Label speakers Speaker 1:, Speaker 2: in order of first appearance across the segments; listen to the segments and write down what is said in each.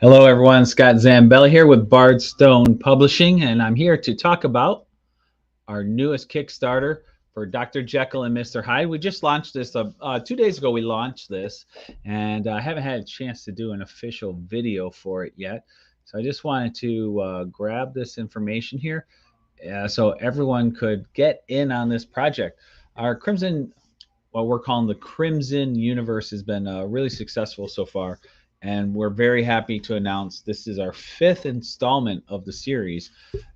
Speaker 1: Hello, everyone. Scott Zambella here with Bardstone Publishing, and I'm here to talk about our newest Kickstarter for Dr. Jekyll and Mr. Hyde. We just launched this 2 days ago. We launched this, and I haven't had a chance to do an official video for it yet. So I just wanted to grab this information here so everyone could get in on this project. Our Crimson, what we're calling the Crimson Universe, has been really successful so far, and we're very happy to announce this is our fifth installment of the series.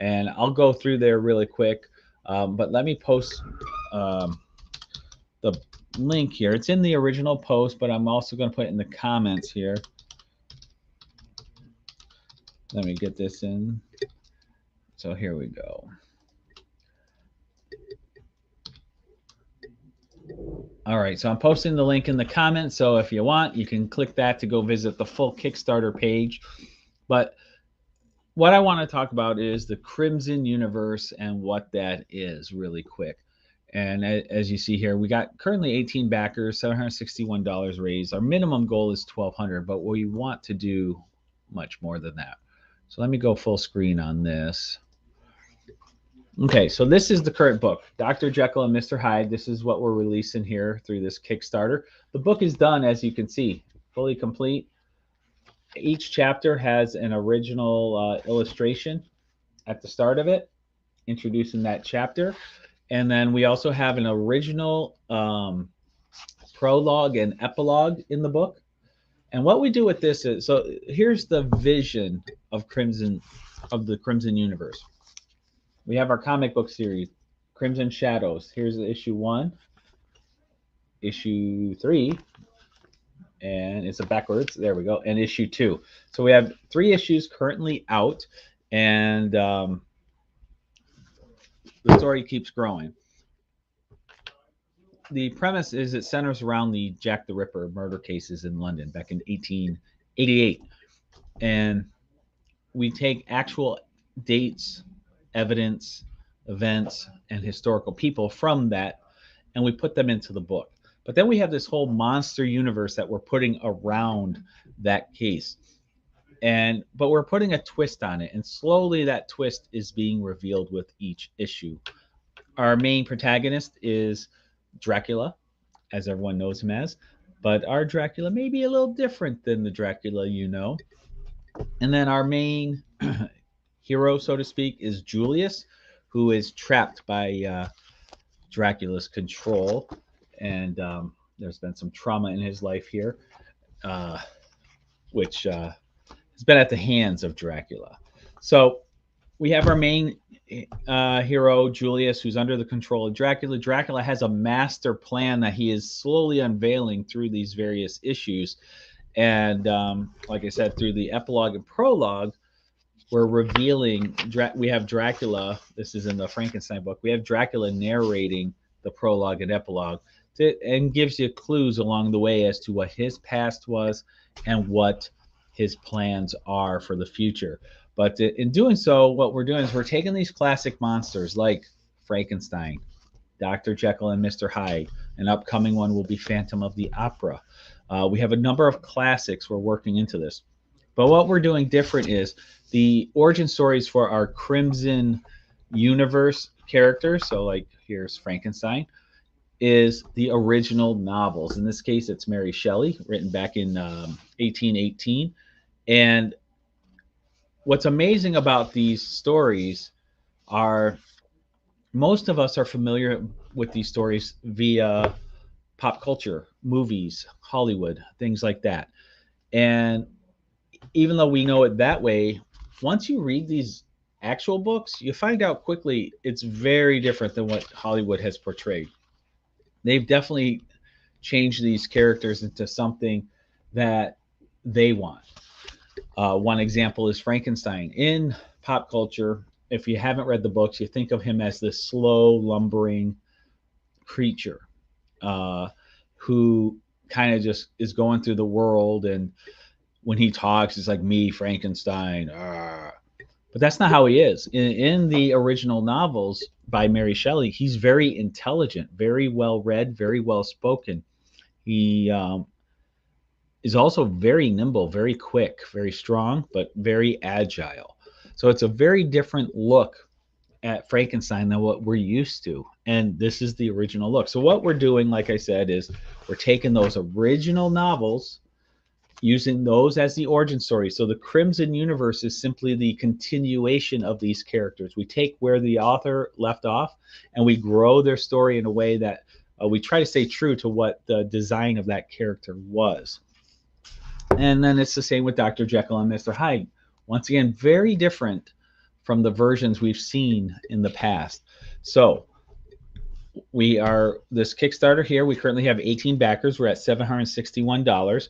Speaker 1: And I'll go through there really quick, but let me post um, the link here. It's in the original post, but I'm also going to put it in the comments here. Let me get this in. So here we go. All right, so I'm posting the link in the comments. So if you want, you can click that to go visit the full Kickstarter page. But what I want to talk about is the Crimson Universe and what that is really quick. And as you see here, we got currently 18 backers, $761 raised. Our minimum goal is $1,200, but we want to do much more than that. So let me go full screen on this. Okay, so this is the current book, Dr. Jekyll and Mr. Hyde. This is what we're releasing here through this Kickstarter. The book is done, as you can see, fully complete. Each chapter has an original illustration at the start of it, introducing that chapter. And then we also have an original prologue and epilogue in the book. And what we do with this is, so here's the vision of the Crimson Universe. We have our comic book series, Crimson Shadows. Here's issue 1, issue 3, and it's a backwards. There we go. And issue 2. So we have 3 issues currently out, and the story keeps growing. The premise is it centers around the Jack the Ripper murder cases in London back in 1888. And we take actual dates, evidence, events, and historical people from that, and we put them into the book. But then we have this whole monster universe that we're putting around that case. But we're putting a twist on it, and slowly that twist is being revealed with each issue. Our main protagonist is Dracula, as everyone knows him as, but our Dracula may be a little different than the Dracula you know. And then our main hero, so to speak, is Julius, who is trapped by Dracula's control. And there's been some trauma in his life here, which has been at the hands of Dracula. So we have our main hero, Julius, who's under the control of Dracula. Dracula has a master plan that he is slowly unveiling through these various issues. And like I said, through the epilogue and prologue, we're revealing, we have Dracula, this is in the Frankenstein book, we have Dracula narrating the prologue and epilogue and gives you clues along the way as to what his past was and what his plans are for the future. But in doing so, what we're doing is we're taking these classic monsters like Frankenstein, Dr. Jekyll and Mr. Hyde. An upcoming one will be Phantom of the Opera. We have a number of classics we're working into this. But what we're doing different is the origin stories for our Crimson Universe characters. So like here's Frankenstein, is the original novels. In this case, it's Mary Shelley, written back in 1818. And what's amazing about these stories are most of us are familiar with these stories via pop culture, movies, Hollywood, things like that. And even though we know it that way, once you read these actual books, you find out quickly it's very different than what Hollywood has portrayed. They've definitely changed these characters into something that they want. One example is Frankenstein. In pop culture, if you haven't read the books, you think of him as this slow, lumbering creature who kind of just is going through the world, and when he talks, it's like me, Frankenstein. But that's not how he is. In the original novels by Mary Shelley, he's very intelligent, very well read, very well spoken. He is also very nimble, very quick, very strong, but very agile. So it's a very different look at Frankenstein than what we're used to. And this is the original look. So what we're doing, like I said, is we're taking those original novels, using those as the origin story. So the Crimson Universe is simply the continuation of these characters. We take where the author left off and we grow their story in a way that we try to stay true to what the design of that character was. And then it's the same with Dr. Jekyll and Mr. Hyde. Once again, very different from the versions we've seen in the past. So we are this Kickstarter here. We currently have 18 backers. We're at $761.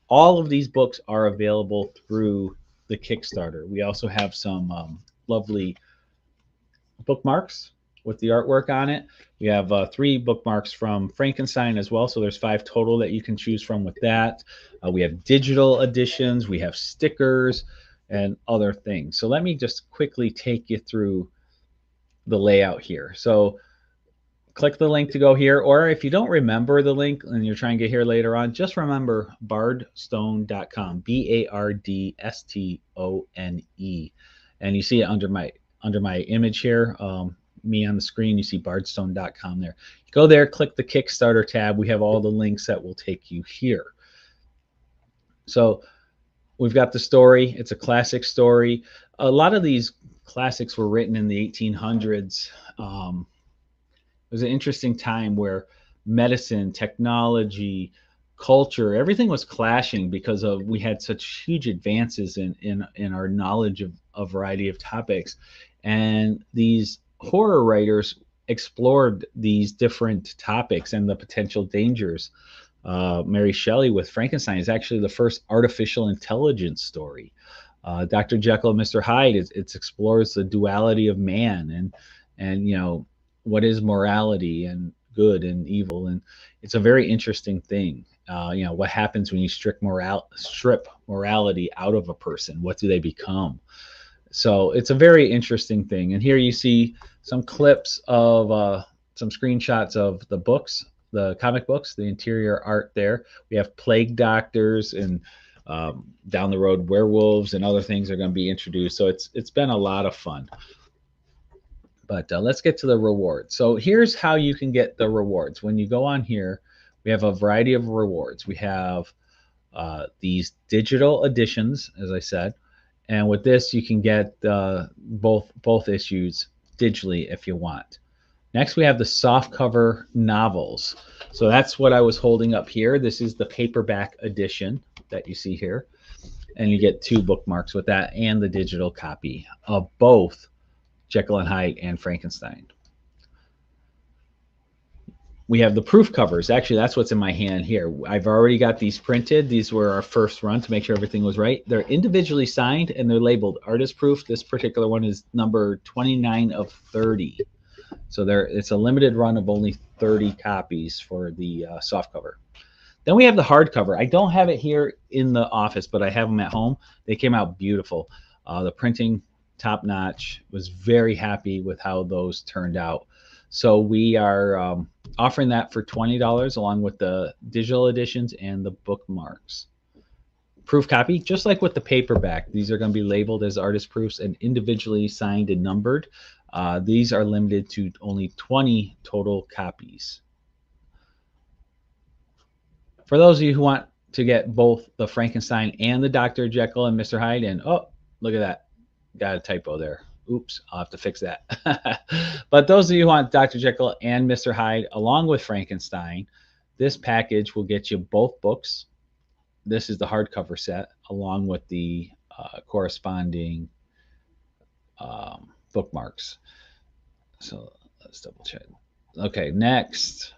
Speaker 1: All of these books are available through the Kickstarter. We also have some lovely bookmarks with the artwork on it. We have 3 bookmarks from Frankenstein as well. So there's 5 total that you can choose from with that. We have digital editions. We have stickers and other things. So let me just quickly take you through the layout here. So click the link to go here, or if you don't remember the link and you're trying to get here later on, just remember bardstone.com, Bardstone. And you see it under my image here, me on the screen. You see bardstone.com there. Go there, click the Kickstarter tab. We have all the links that will take you here. So we've got the story. It's a classic story. A lot of these classics were written in the 1800s. It was an interesting time where medicine, technology, culture, everything was clashing because of we had such huge advances in our knowledge of a variety of topics. And these horror writers explored these different topics and the potential dangers. Mary Shelley with Frankenstein is actually the first artificial intelligence story. Dr. Jekyll and Mr. Hyde, it explores the duality of man and you know, what is morality and good and evil. And it's a very interesting thing. You know, what happens when you strip morality out of a person? What do they become? So it's a very interesting thing. And here you see some clips of some screenshots of the books, the comic books, the interior art there. We have plague doctors and down the road werewolves and other things are going to be introduced. So it's been a lot of fun. But let's get to the rewards. So here's how you can get the rewards. When you go on here, we have a variety of rewards. We have these digital editions, as I said. And with this, you can get both issues digitally if you want. Next, we have the softcover novels. So that's what I was holding up here. This is the paperback edition that you see here. And you get 2 bookmarks with that and the digital copy of both Jekyll and Hyde and Frankenstein. We have the proof covers. Actually, that's what's in my hand here. I've already got these printed. These were our first run to make sure everything was right. They're individually signed and they're labeled artist proof. This particular one is number 29 of 30. So it's a limited run of only 30 copies for the softcover. Then we have the hardcover. I don't have it here in the office, but I have them at home. They came out beautiful. The printing, top notch. Was very happy with how those turned out. So we are offering that for $20 along with the digital editions and the bookmarks. Proof copy, just like with the paperback, these are going to be labeled as artist proofs and individually signed and numbered. These are limited to only 20 total copies. For those of you who want to get both the Frankenstein and the Dr. Jekyll and Mr. Hyde, and oh, look at that. Got a typo there. Oops, I'll have to fix that. But those of you who want Dr. Jekyll and Mr. Hyde along with Frankenstein, this package will get you both books. This is the hardcover set along with the corresponding bookmarks. So let's double check. Okay, next.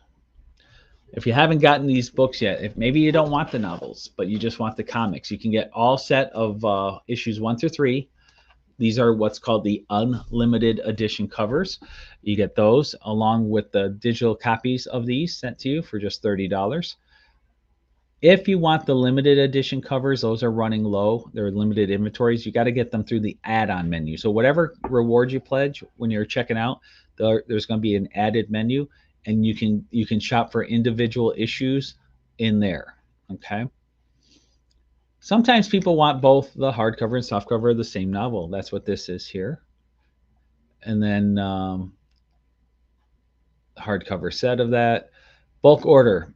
Speaker 1: If you haven't gotten these books yet, if maybe you don't want the novels, but you just want the comics, you can get all set of issues 1 through 3. These are what's called the unlimited edition covers. You get those along with the digital copies of these sent to you for just $30. If you want the limited edition covers, those are running low. They're limited inventories. You got to get them through the add-on menu. So whatever reward you pledge when you're checking out, there's going to be an added menu, and you can shop for individual issues in there. Okay. Sometimes people want both the hardcover and softcover of the same novel. That's what this is here. And then hardcover set of that. Bulk order.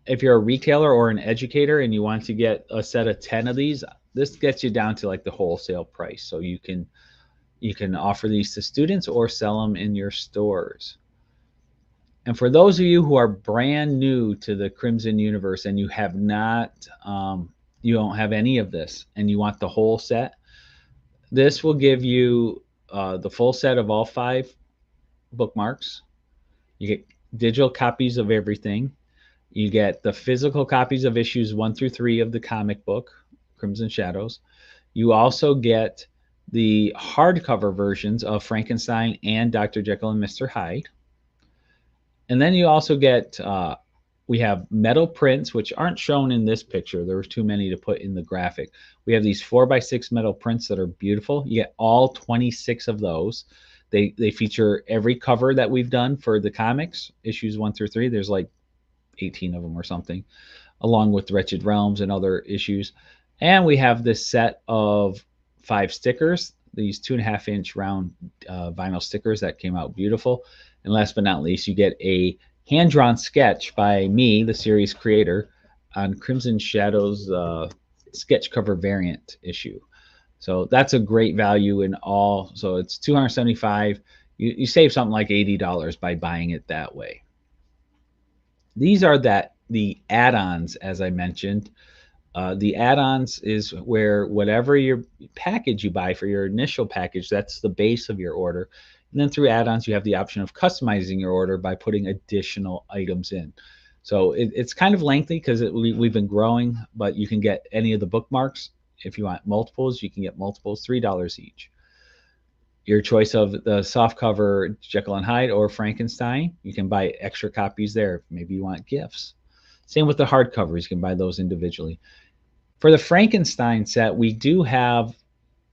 Speaker 1: If you're a retailer or an educator and you want to get a set of 10 of these, this gets you down to like the wholesale price. So you can offer these to students or sell them in your stores. And for those of you who are brand new to the Crimson universe and you have not, you don't have any of this and you want the whole set, this will give you the full set of all 5 bookmarks. You get digital copies of everything. You get the physical copies of issues 1 through 3 of the comic book, Crimson Shadows. You also get the hardcover versions of Frankenstein and Dr. Jekyll and Mr. Hyde. And then you also get, we have metal prints, which aren't shown in this picture. There was too many to put in the graphic. We have these 4x6 metal prints that are beautiful. You get all 26 of those. They feature every cover that we've done for the comics, issues 1 through 3. There's like 18 of them or something, along with Wretched Realms and other issues. And we have this set of 5 stickers, these 2.5-inch round vinyl stickers that came out beautiful. And last but not least, you get a hand-drawn sketch by me, the series creator, on Crimson Shadows sketch cover variant issue. So that's a great value in all. So it's $275. You save something like $80 by buying it that way. These are the add-ons, as I mentioned. The add-ons is where whatever your package you buy for your initial package, that's the base of your order. And then through add-ons, you have the option of customizing your order by putting additional items in. So it's kind of lengthy because we've been growing, but you can get any of the bookmarks. If you want multiples, you can get multiples, $3 each. Your choice of the softcover Jekyll and Hyde or Frankenstein, you can buy extra copies there. Maybe you want gifts. Same with the hardcovers. You can buy those individually. For the Frankenstein set, we do have,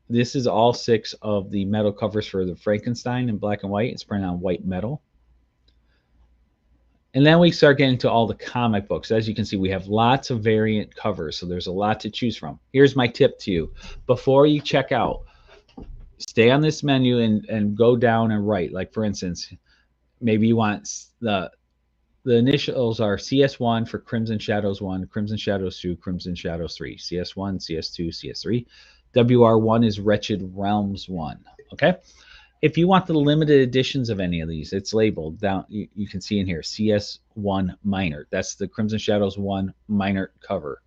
Speaker 1: this is all 6 of the metal covers for the Frankenstein in black and white. It's printed on white metal. And then we start getting to all the comic books. As you can see, we have lots of variant covers, so there's a lot to choose from. Here's my tip to you. Before you check out, stay on this menu and go down and write. Like, for instance, maybe you want the initials are CS1 for Crimson Shadows 1, Crimson Shadows 2, Crimson Shadows 3, CS1, CS2, CS3. WR1 is Wretched Realms 1, okay? If you want the limited editions of any of these, it's labeled down. You can see in here, CS1 Minor. That's the Crimson Shadows 1 Minor cover.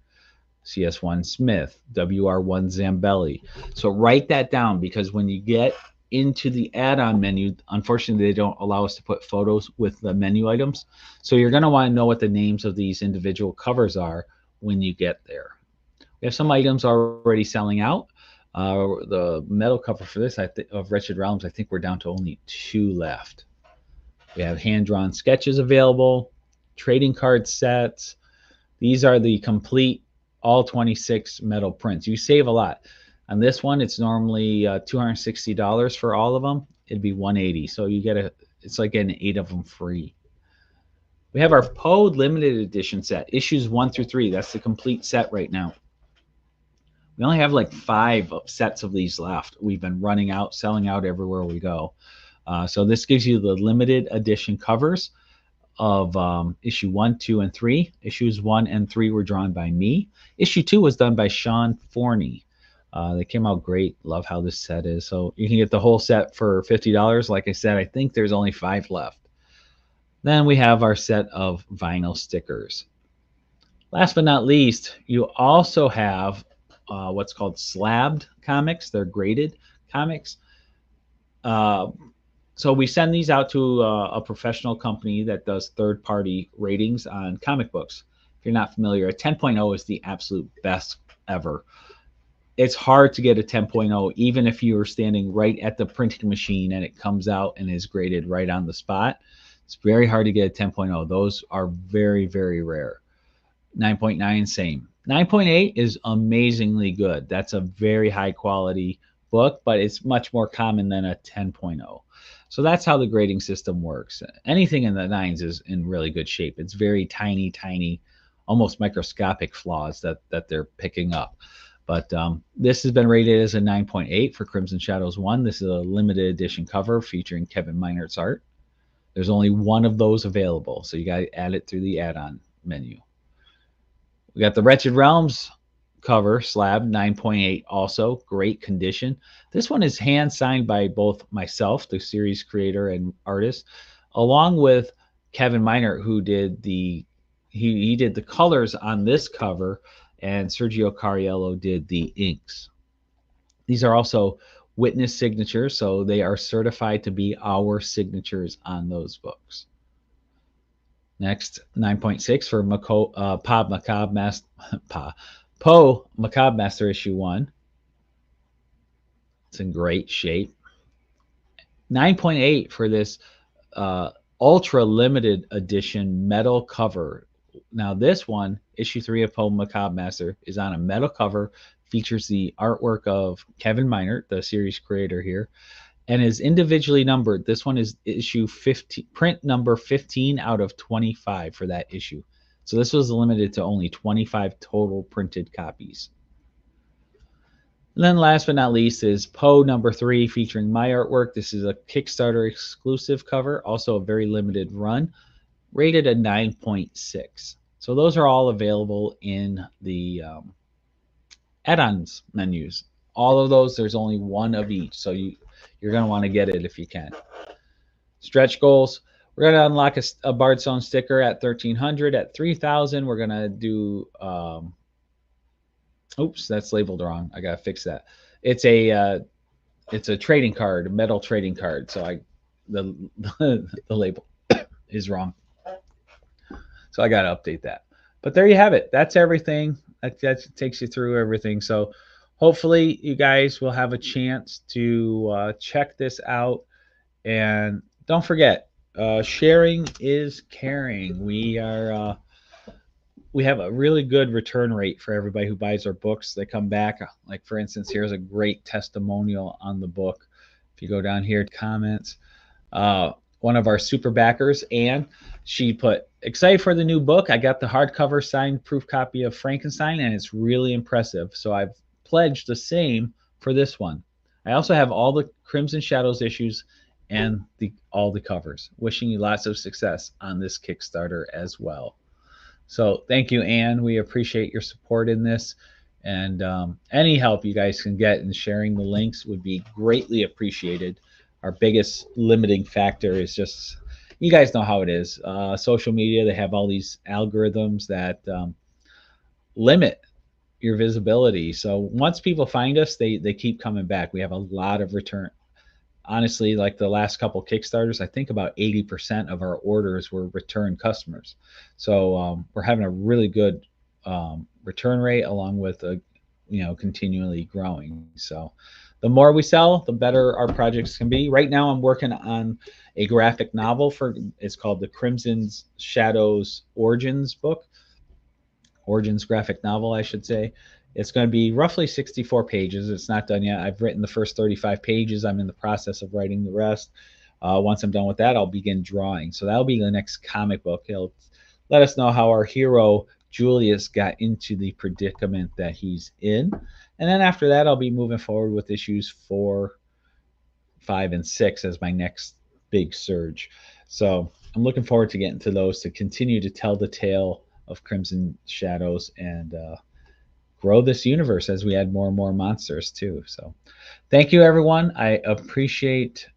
Speaker 1: CS1 Smith, WR1 Zambelli. So write that down, because when you get into the add-on menu, unfortunately, they don't allow us to put photos with the menu items. So you're going to want to know what the names of these individual covers are when you get there. We have some items already selling out. The metal cover for this of Wretched Realms, I think we're down to only 2 left. We have hand-drawn sketches available, trading card sets. These are the complete all 26 metal prints. You save a lot. On this one, it's normally $260 for all of them. It'd be $180. So you get it's like getting 8 of them free. We have our Poe limited edition set, issues 1 through 3. That's the complete set right now. We only have like 5 sets of these left. We've been running out, selling out everywhere we go. So this gives you the limited edition covers of issue 1, 2, and 3. Issues 1 and 3 were drawn by me. Issue 2 was done by Sean Forney. They came out great. Love how this set is. So you can get the whole set for $50. Like I said, I think there's only 5 left. Then we have our set of vinyl stickers. Last but not least, you also have what's called slabbed comics. They're graded comics. So we send these out to a professional company that does third-party ratings on comic books. If you're not familiar, a 10.0 is the absolute best ever. It's hard to get a 10.0, even if you are standing right at the printing machine and it comes out and is graded right on the spot. It's very hard to get a 10.0. Those are very, very rare. 9.9, same. 9.8 is amazingly good. That's a very high quality book, but it's much more common than a 10.0. So that's how the grading system works. Anything in the 9s is in really good shape. It's very tiny, tiny, almost microscopic flaws that they're picking up. But this has been rated as a 9.8 for Crimson Shadows 1. This is a limited edition cover featuring Kevin Meinert's art. There's only one of those available, so you got to add it through the add-on menu. We got the Wretched Realms cover slab, 9.8 also. Great condition. This one is hand-signed by both myself, the series creator and artist, along with Kevin Meinert, who did he did the colors on this cover, and Sergio Cariello did the inks. These are also witness signatures, so they are certified to be our signatures on those books. Next, 9.6 for Poe Macabre Master issue 1. It's in great shape. 9.8 for this ultra limited edition metal cover. Now this one, issue 3 of Poe Macabre Master, is on a metal cover, features the artwork of Kevin Meinert, the series creator here, and is individually numbered. This one is issue 15, print number 15 out of 25 for that issue. So this was limited to only 25 total printed copies. And then last but not least is Poe number 3 featuring my artwork. This is a Kickstarter exclusive cover, also a very limited run, rated a 9.6. So those are all available in the add-ons menus. All of those, there's only one of each, so you're going to want to get it if you can. Stretch goals. We're going to unlock a Bardstone sticker at 1,300. At 3,000, we're going to do... oops, that's labeled wrong. I got to fix that. It's a trading card, a metal trading card. So the label is wrong. So I got to update that. But there you have it. That's everything. That takes you through everything. So hopefully you guys will have a chance to check this out. And don't forget, sharing is caring. We have a really good return rate for everybody who buys our books. They come back. Like, for instance, here's a great testimonial on the book. If you go down here to comments, one of our super backers, Anne, she put, excited for the new book. I got the hardcover signed proof copy of Frankenstein, and it's really impressive. So I've pledged the same for this one. I also have all the Crimson Shadows issues and all the covers. Wishing you lots of success on this Kickstarter as well. So thank you, Anne. We appreciate your support in this. And any help you guys can get in sharing the links would be greatly appreciated. Our biggest limiting factor is just, you guys know how it is. Social media, they have all these algorithms that limit your visibility. So once people find us, they keep coming back. We have a lot of return. Honestly, like the last couple Kickstarters, I think about 80% of our orders were return customers. So we're having a really good return rate, along with continually growing. So the more we sell, the better our projects can be. Right now, I'm working on a graphic novel it's called the Crimson Shadows Origins book. Origins graphic novel, I should say. It's going to be roughly 64 pages. It's not done yet. I've written the first 35 pages. I'm in the process of writing the rest. Once I'm done with that, I'll begin drawing. So that'll be the next comic book. It'll let us know how our hero, Julius, got into the predicament that he's in. And then after that, I'll be moving forward with issues 4, 5, and 6 as my next big surge. So I'm looking forward to getting to those to continue to tell the tale of Crimson Shadows and grow this universe as we add more and more monsters too. So thank you, everyone. I appreciate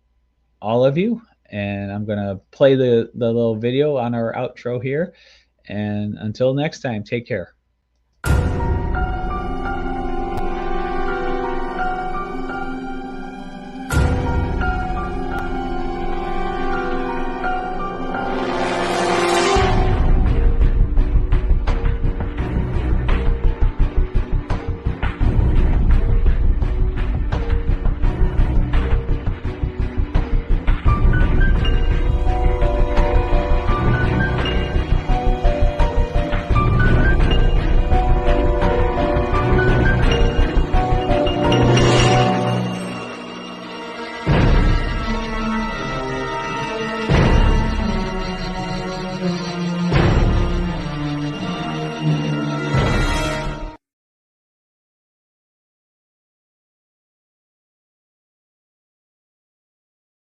Speaker 1: all of you. And I'm going to play the little video on our outro here. And until next time, take care.